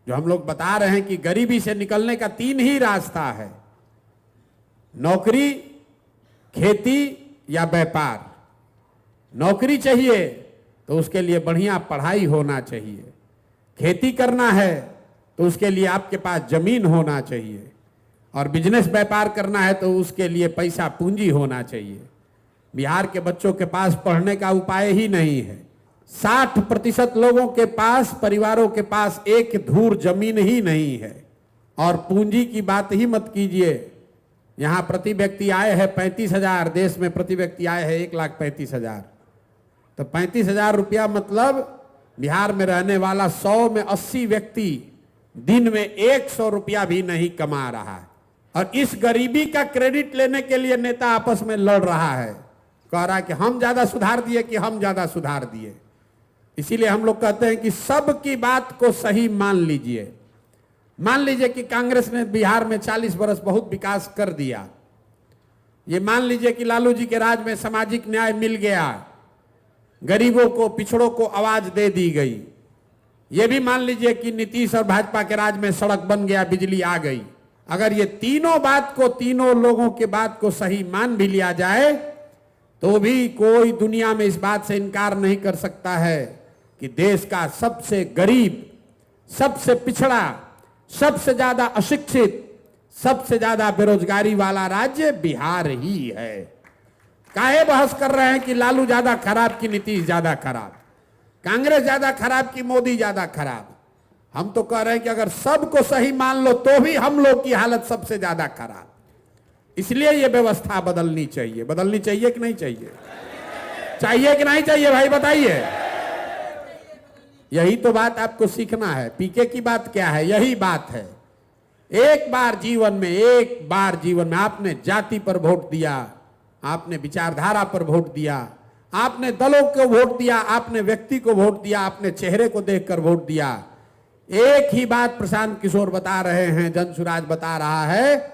जो हम लोग बता रहे हैं कि गरीबी से निकलने का 3 ही रास्ता है, नौकरी, खेती या व्यापार। नौकरी चाहिए तो उसके लिए बढ़िया पढ़ाई होना चाहिए, खेती करना है तो उसके लिए आपके पास जमीन होना चाहिए, और बिजनेस व्यापार करना है तो उसके लिए पैसा पूंजी होना चाहिए। बिहार के बच्चों के पास पढ़ने का उपाय ही नहीं है। 60% लोगों के पास, परिवारों के पास एक धूर जमीन ही नहीं है। और पूंजी की बात ही मत कीजिए। यहाँ प्रति व्यक्ति आय है 35,000, देश में प्रति व्यक्ति आय है 1,35,000। तो 35,000 रुपया मतलब बिहार में रहने वाला 100 में 80 व्यक्ति दिन में 100 रुपया भी नहीं कमा रहा है। और इस गरीबी का क्रेडिट लेने के लिए नेता आपस में लड़ रहा है, कह रहा है कि हम ज्यादा सुधार दिए, कि हम ज्यादा सुधार दिए। इसीलिए हम लोग कहते हैं कि सबकी बात को सही मान लीजिए। मान लीजिए कि कांग्रेस ने बिहार में 40 बरस बहुत विकास कर दिया। ये मान लीजिए कि लालू जी के राज में सामाजिक न्याय मिल गया, गरीबों को, पिछड़ों को आवाज दे दी गई। ये भी मान लीजिए कि नीतीश और भाजपा के राज में सड़क बन गया, बिजली आ गई। अगर ये तीनों बात को, तीनों लोगों के बात को सही मान भी लिया जाए तो भी कोई दुनिया में इस बात से इनकार नहीं कर सकता है कि देश का सबसे गरीब, सबसे पिछड़ा, सबसे ज्यादा अशिक्षित, सबसे ज्यादा बेरोजगारी वाला राज्य बिहार ही है। काहे बहस कर रहे हैं कि लालू ज्यादा खराब कि नीतीश ज्यादा खराब, कांग्रेस ज्यादा खराब कि मोदी ज्यादा खराब? हम तो कह रहे हैं कि अगर सबको सही मान लो तो भी हम लोग की हालत सबसे ज्यादा खराब। इसलिए यह व्यवस्था बदलनी चाहिए। बदलनी चाहिए कि नहीं चाहिए? चाहिए कि नहीं चाहिए भाई बताइए। यही तो बात आपको सीखना है। पीके की बात क्या है? यही बात है। एक बार जीवन में आपने जाति पर वोट दिया, आपने विचारधारा पर वोट दिया, आपने दलों को वोट दिया, आपने व्यक्ति को वोट दिया, आपने चेहरे को देखकर वोट दिया। एक ही बात प्रशांत किशोर बता रहे हैं, जनसुराज बता रहा है,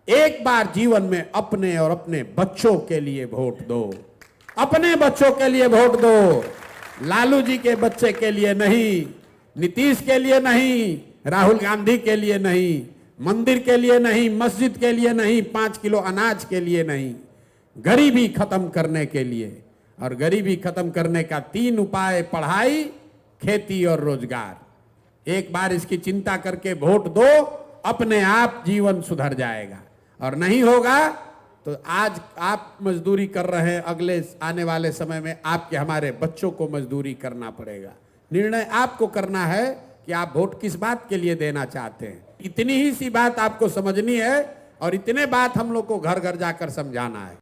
एक बार जीवन में अपने और अपने बच्चों के लिए वोट दो। अपने बच्चों के लिए वोट दो, लालू जी के बच्चे के लिए नहीं, नीतीश के लिए नहीं, राहुल गांधी के लिए नहीं, मंदिर के लिए नहीं, मस्जिद के लिए नहीं, 5 किलो अनाज के लिए नहीं, गरीबी खत्म करने के लिए। और गरीबी खत्म करने का 3 उपाय, पढ़ाई, खेती और रोजगार। एक बार इसकी चिंता करके वोट दो, अपने आप जीवन सुधर जाएगा। और नहीं होगा तो आज आप मजदूरी कर रहे हैं, अगले आने वाले समय में आपके, हमारे बच्चों को मजदूरी करना पड़ेगा। निर्णय आपको करना है कि आप वोट किस बात के लिए देना चाहते हैं। इतनी ही सी बात आपको समझनी है और इतने बात हम लोग को घर घर जाकर समझाना है।